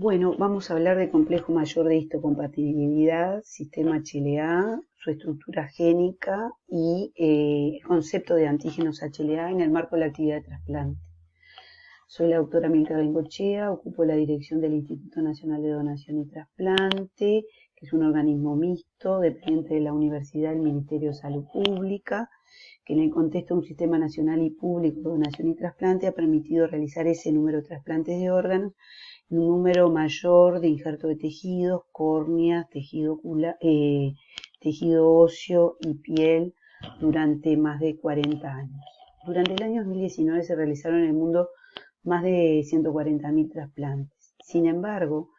Bueno, vamos a hablar de complejo mayor de histocompatibilidad, sistema HLA, su estructura génica y el concepto de antígenos HLA en el marco de la actividad de trasplante. Soy la doctora Milka Bengochea, ocupo la dirección del Instituto Nacional de Donación y Trasplante, que es un organismo mixto dependiente de la Universidad del Ministerio de Salud Pública, que en el contexto de un sistema nacional y público de donación y trasplante ha permitido realizar ese número de trasplantes de órganos y un número mayor de injerto de tejidos, córneas, tejido óseo y piel durante más de 40 años. Durante el año 2019 se realizaron en el mundo más de 140.000 trasplantes. Sin embargo,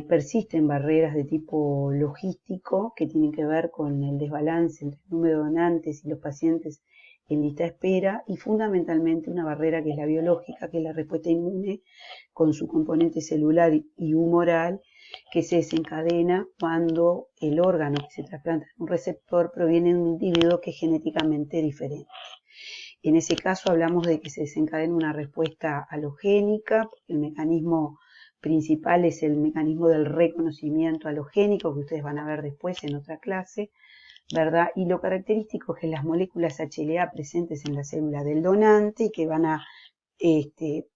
persisten barreras de tipo logístico que tienen que ver con el desbalance entre el número de donantes y los pacientes en lista de espera y fundamentalmente una barrera que es la biológica, que es la respuesta inmune con su componente celular y humoral que se desencadena cuando el órgano que se trasplanta en un receptor proviene de un individuo que es genéticamente diferente. En ese caso hablamos de que se desencadena una respuesta alogénica, porque el mecanismo principal es el mecanismo del reconocimiento alogénico que ustedes van a ver después en otra clase, ¿verdad? Y lo característico es que las moléculas HLA presentes en la célula del donante y que van a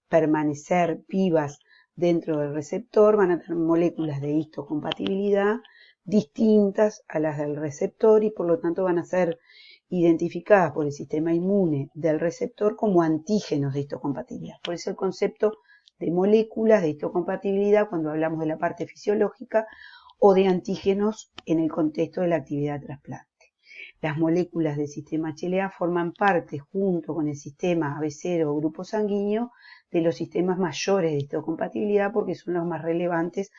permanecer vivas dentro del receptor van a tener moléculas de histocompatibilidad distintas a las del receptor y por lo tanto van a ser identificadas por el sistema inmune del receptor como antígenos de histocompatibilidad. Por eso el concepto de moléculas de histocompatibilidad cuando hablamos de la parte fisiológica o de antígenos en el contexto de la actividad de trasplante. Las moléculas del sistema HLA forman parte, junto con el sistema AB0 o grupo sanguíneo, de los sistemas mayores de histocompatibilidad porque son los más relevantes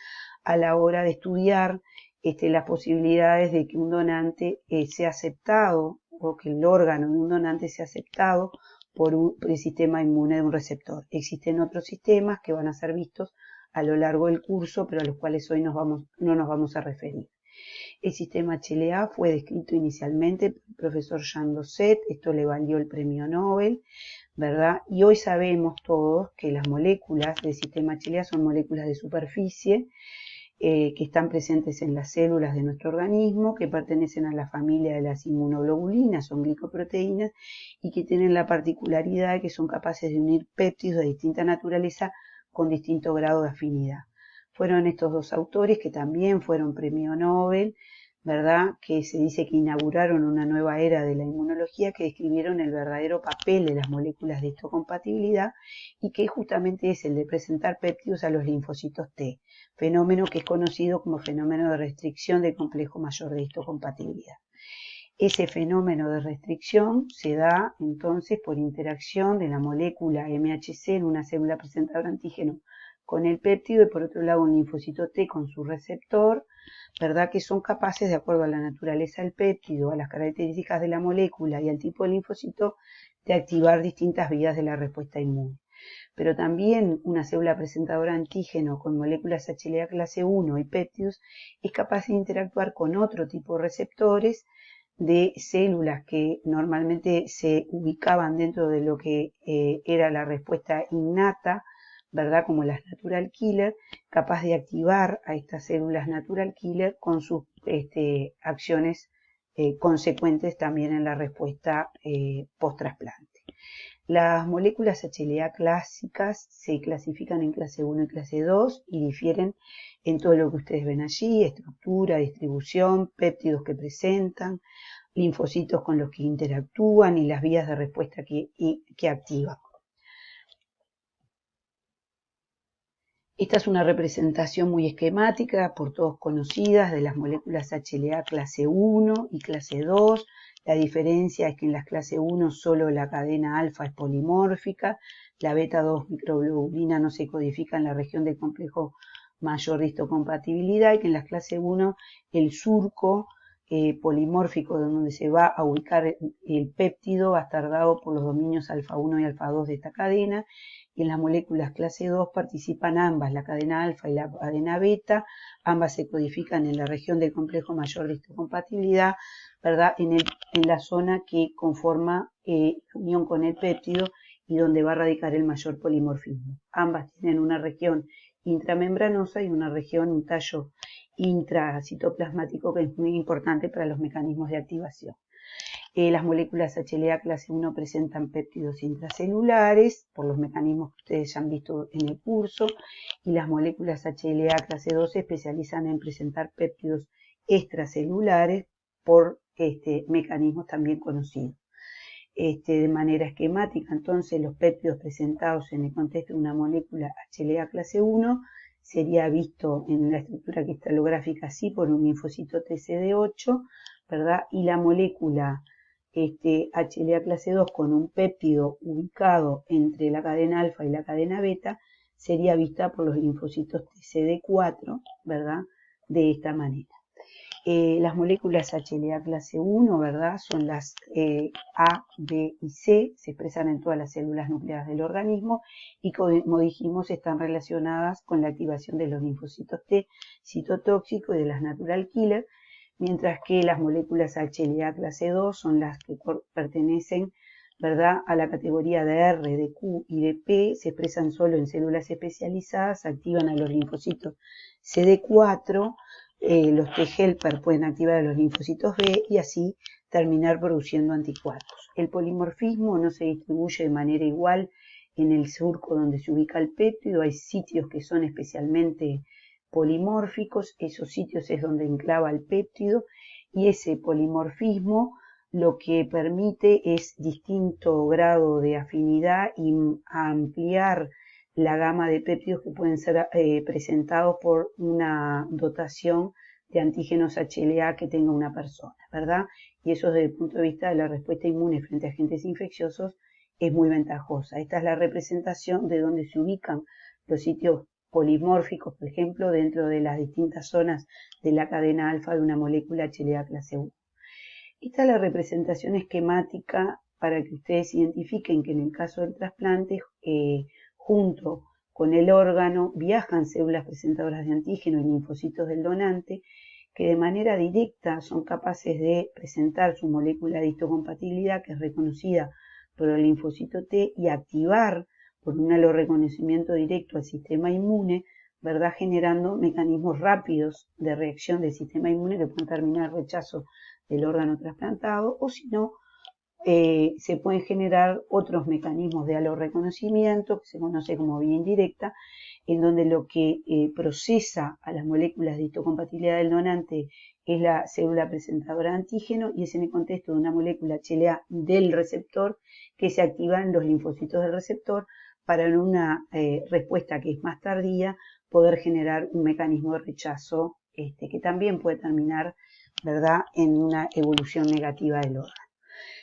a la hora de estudiar las posibilidades de que un donante sea aceptado o que el órgano de un donante sea aceptado por el sistema inmune de un receptor. Existen otros sistemas que van a ser vistos a lo largo del curso, pero a los cuales hoy no nos vamos a referir. El sistema HLA fue descrito inicialmente por el profesor Jean Dosset, esto le valió el premio Nobel, ¿verdad? Y hoy sabemos todos que las moléculas del sistema HLA son moléculas de superficie que están presentes en las células de nuestro organismo, que pertenecen a la familia de las inmunoglobulinas, son glicoproteínas, y que tienen la particularidad de que son capaces de unir péptidos de distinta naturaleza con distinto grado de afinidad. Fueron estos dos autores que también fueron premio Nobel, ¿verdad? Que se dice que inauguraron una nueva era de la inmunología, que describieron el verdadero papel de las moléculas de histocompatibilidad y que justamente es el de presentar péptidos a los linfocitos T, fenómeno que es conocido como fenómeno de restricción del complejo mayor de histocompatibilidad. Ese fenómeno de restricción se da entonces por interacción de la molécula MHC en una célula presentadora de antígeno con el péptido y por otro lado un linfocito T con su receptor, ¿verdad? Que son capaces, de acuerdo a la naturaleza del péptido, a las características de la molécula y al tipo de linfocito, de activar distintas vías de la respuesta inmune. Pero también una célula presentadora de antígeno con moléculas HLA clase 1 y péptidos es capaz de interactuar con otro tipo de receptores de células que normalmente se ubicaban dentro de lo que era la respuesta innata, ¿verdad? Como las natural killer, capaz de activar a estas células natural killer con sus acciones consecuentes también en la respuesta post-trasplante. Las moléculas HLA clásicas se clasifican en clase 1 y clase 2 y difieren en todo lo que ustedes ven allí: estructura, distribución, péptidos que presentan, linfocitos con los que interactúan y las vías de respuesta que activan. Esta es una representación muy esquemática, por todos conocidas, de las moléculas HLA clase 1 y clase 2. La diferencia es que en la clase 1 solo la cadena alfa es polimórfica, la beta 2 microglobulina no se codifica en la región del complejo mayor de histocompatibilidad y que en la clase 1 el surco polimórfico donde se va a ubicar el péptido va a estar dado por los dominios alfa 1 y alfa 2 de esta cadena, y en las moléculas clase 2 participan ambas, la cadena alfa y la cadena beta, ambas se codifican en la región del complejo mayor de histocompatibilidad, ¿verdad? En la zona que conforma unión con el péptido y donde va a radicar el mayor polimorfismo. Ambas tienen una región intramembranosa y una región, un tallo intracitoplasmático que es muy importante para los mecanismos de activación. Las moléculas HLA clase 1 presentan péptidos intracelulares, por los mecanismos que ustedes ya han visto en el curso, y las moléculas HLA clase 2 se especializan en presentar péptidos extracelulares por mecanismos también conocidos. De manera esquemática, entonces, los péptidos presentados en el contexto de una molécula HLA clase 1 sería visto en la estructura cristalográfica así por un linfocito TCD8, ¿verdad? Y la molécula HLA clase 2 con un péptido ubicado entre la cadena alfa y la cadena beta sería vista por los linfocitos TCD4, ¿verdad? De esta manera. Las moléculas HLA clase 1, ¿verdad? Son las A, B y C, se expresan en todas las células nucleares del organismo y como dijimos están relacionadas con la activación de los linfocitos T citotóxicos y de las natural killer, mientras que las moléculas HLA clase 2 son las que pertenecen, ¿verdad?, a la categoría de R, de Q y de P, se expresan solo en células especializadas, activan a los linfocitos CD4, los T-helper pueden activar a los linfocitos B y así terminar produciendo anticuerpos. El polimorfismo no se distribuye de manera igual en el surco donde se ubica el péptido, hay sitios que son especialmente polimórficos, esos sitios es donde enclava el péptido y ese polimorfismo lo que permite es distinto grado de afinidad y ampliar la gama de péptidos que pueden ser presentados por una dotación de antígenos HLA que tenga una persona, ¿verdad? Y eso desde el punto de vista de la respuesta inmune frente a agentes infecciosos es muy ventajosa. Esta es la representación de donde se ubican los sitios polimórficos, por ejemplo, dentro de las distintas zonas de la cadena alfa de una molécula HLA clase 1. Esta es la representación esquemática para que ustedes identifiquen que en el caso del trasplante, junto con el órgano, viajan células presentadoras de antígeno y linfocitos del donante, que de manera directa son capaces de presentar su molécula de histocompatibilidad, que es reconocida por el linfocito T, y activar por un reconocimiento directo al sistema inmune, ¿verdad?, generando mecanismos rápidos de reacción del sistema inmune que pueden terminar rechazo del órgano trasplantado, o si no, se pueden generar otros mecanismos de alorreconocimiento, que se conoce como vía indirecta, en donde lo que procesa a las moléculas de histocompatibilidad del donante es la célula presentadora de antígeno, y es en el contexto de una molécula HLA del receptor que se activan los linfocitos del receptor para en una respuesta que es más tardía poder generar un mecanismo de rechazo que también puede terminar, ¿verdad?, en una evolución negativa del órgano,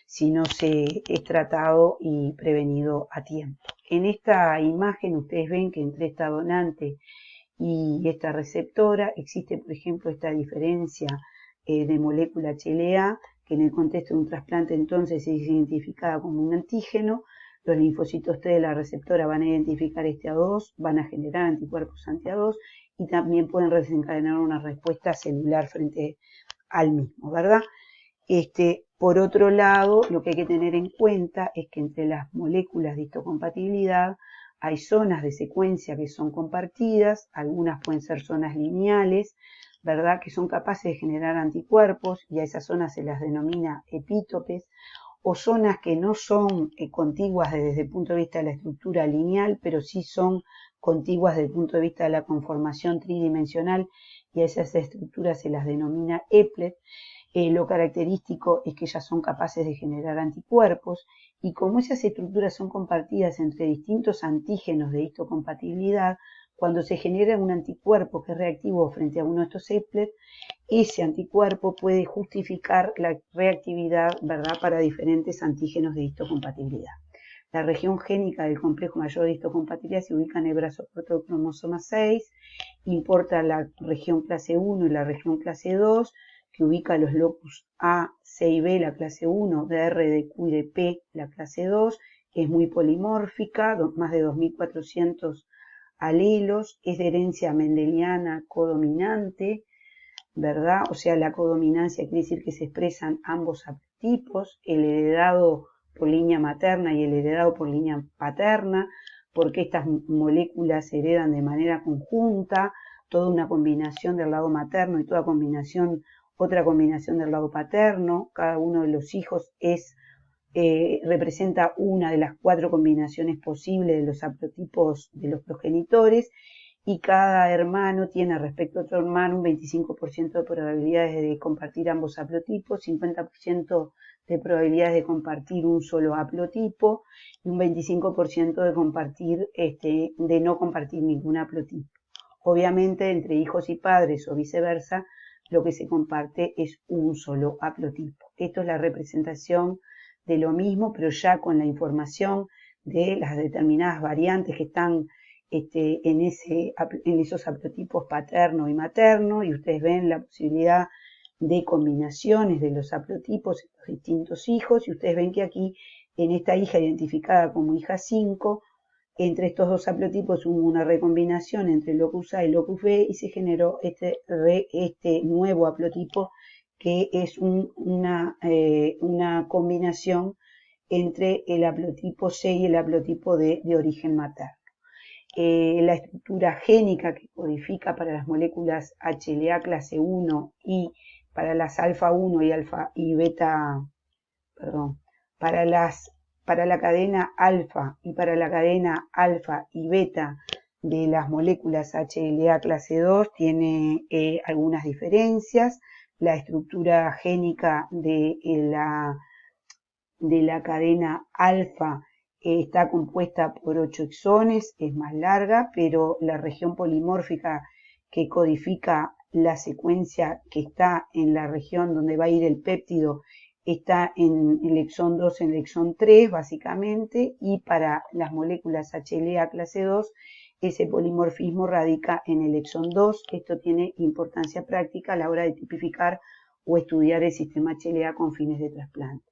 si no se es tratado y prevenido a tiempo. En esta imagen ustedes ven que entre esta donante y esta receptora existe, por ejemplo, esta diferencia de molécula HLA, que en el contexto de un trasplante entonces es identificada como un antígeno. Los linfocitos T de la receptora van a identificar este A2, van a generar anticuerpos anti-A2 y también pueden desencadenar una respuesta celular frente al mismo, ¿verdad? Por otro lado, lo que hay que tener en cuenta es que entre las moléculas de histocompatibilidad hay zonas de secuencia que son compartidas, algunas pueden ser zonas lineales, ¿verdad?, que son capaces de generar anticuerpos y a esas zonas se las denomina epítopes, o zonas que no son contiguas desde el punto de vista de la estructura lineal, pero sí son contiguas desde el punto de vista de la conformación tridimensional, y a esas estructuras se las denomina eplet. Lo característico es que ellas son capaces de generar anticuerpos, y como esas estructuras son compartidas entre distintos antígenos de histocompatibilidad, cuando se genera un anticuerpo que es reactivo frente a uno de estos eplet, ese anticuerpo puede justificar la reactividad, ¿verdad?, para diferentes antígenos de histocompatibilidad. La región génica del complejo mayor de histocompatibilidad se ubica en el brazo corto del cromosoma 6, importa la región clase 1 y la región clase 2, que ubica los locus A, C y B, la clase 1, de R, de Q y de P, la clase 2, es muy polimórfica, más de 2.400 alelos, es de herencia mendeliana codominante, ¿verdad? O sea, la codominancia quiere decir que se expresan ambos tipos, el heredado por línea materna y el heredado por línea paterna, por qué estas moléculas se heredan de manera conjunta, toda una combinación del lado materno y otra combinación del lado paterno. Cada uno de los hijos representa una de las 4 combinaciones posibles de los haplotipos de los progenitores, y cada hermano tiene respecto a otro hermano un 25% de probabilidades de compartir ambos haplotipos, 50% de probabilidades de compartir un solo haplotipo y un 25% de no compartir ningún haplotipo. Obviamente, entre hijos y padres o viceversa, lo que se comparte es un solo haplotipo. Esto es la representación de lo mismo, pero ya con la información de las determinadas variantes que están en esos haplotipos paterno y materno, y ustedes ven la posibilidad de combinaciones de los haplotipos en los distintos hijos, y ustedes ven que aquí en esta hija identificada como hija 5, entre estos 2 haplotipos hubo una recombinación entre locus A y locus B y se generó este nuevo haplotipo que es una combinación entre el haplotipo C y el haplotipo D de origen materno. La estructura génica que codifica para las moléculas HLA clase 1 y para las alfa 1 y alfa y beta, para la cadena alfa y para la cadena alfa y beta de las moléculas HLA clase 2 tiene algunas diferencias. La estructura génica de la cadena alfa está compuesta por 8 exones, es más larga, pero la región polimórfica que codifica la secuencia que está en la región donde va a ir el péptido está en el exón 2, en el exón 3 básicamente, y para las moléculas HLA clase 2 ese polimorfismo radica en el exón 2. Esto tiene importancia práctica a la hora de tipificar o estudiar el sistema HLA con fines de trasplante.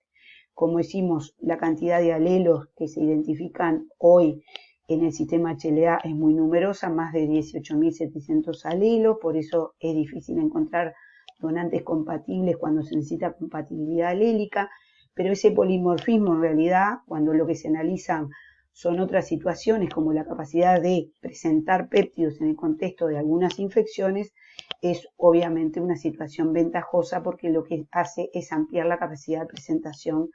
Como decimos, la cantidad de alelos que se identifican hoy en el sistema HLA es muy numerosa, más de 18.700 alelos, por eso es difícil encontrar donantes compatibles cuando se necesita compatibilidad alélica, pero ese polimorfismo en realidad, cuando lo que se analizan son otras situaciones como la capacidad de presentar péptidos en el contexto de algunas infecciones, es obviamente una situación ventajosa porque lo que hace es ampliar la capacidad de presentación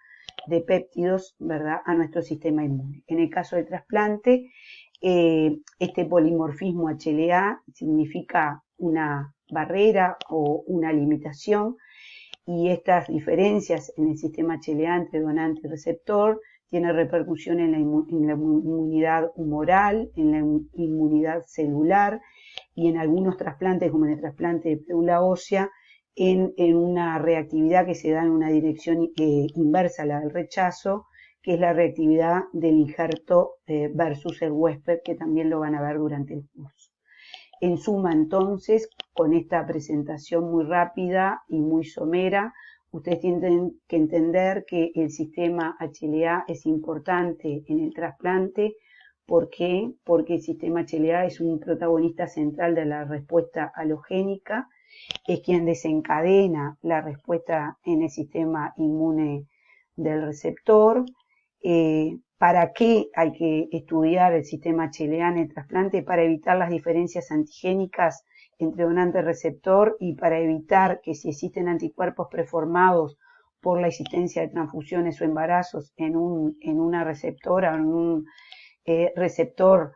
de péptidos, ¿verdad?, a nuestro sistema inmune. En el caso del trasplante, este polimorfismo HLA significa una barrera o una limitación, y estas diferencias en el sistema HLA entre donante y receptor tienen repercusión en la inmunidad humoral, en la inmunidad celular y en algunos trasplantes, como en el trasplante de médula ósea, en una reactividad que se da en una dirección inversa a la del rechazo, que es la reactividad del injerto versus el huésped, que también lo van a ver durante el curso. En suma, entonces, con esta presentación muy rápida y muy somera, ustedes tienen que entender que el sistema HLA es importante en el trasplante. ¿Por qué? Porque el sistema HLA es un protagonista central de la respuesta halogénica, es quien desencadena la respuesta en el sistema inmune del receptor. ¿Para qué hay que estudiar el sistema HLA en el trasplante? Para evitar las diferencias antigénicas entre donante y receptor y para evitar que si existen anticuerpos preformados por la existencia de transfusiones o embarazos en una receptora o en un receptor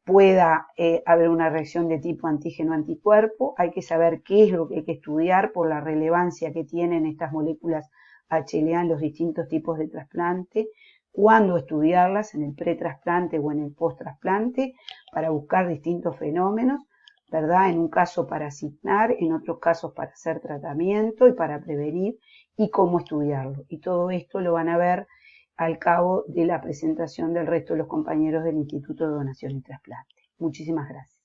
pueda haber una reacción de tipo antígeno-anticuerpo. Hay que saber qué es lo que hay que estudiar por la relevancia que tienen estas moléculas HLA en los distintos tipos de trasplante, cuándo estudiarlas en el pretrasplante o en el posttrasplante para buscar distintos fenómenos, ¿verdad? En un caso para asignar, en otros casos para hacer tratamiento y para prevenir, y cómo estudiarlo. Y todo esto lo van a ver al cabo de la presentación del resto de los compañeros del Instituto de Donación y Trasplante. Muchísimas gracias.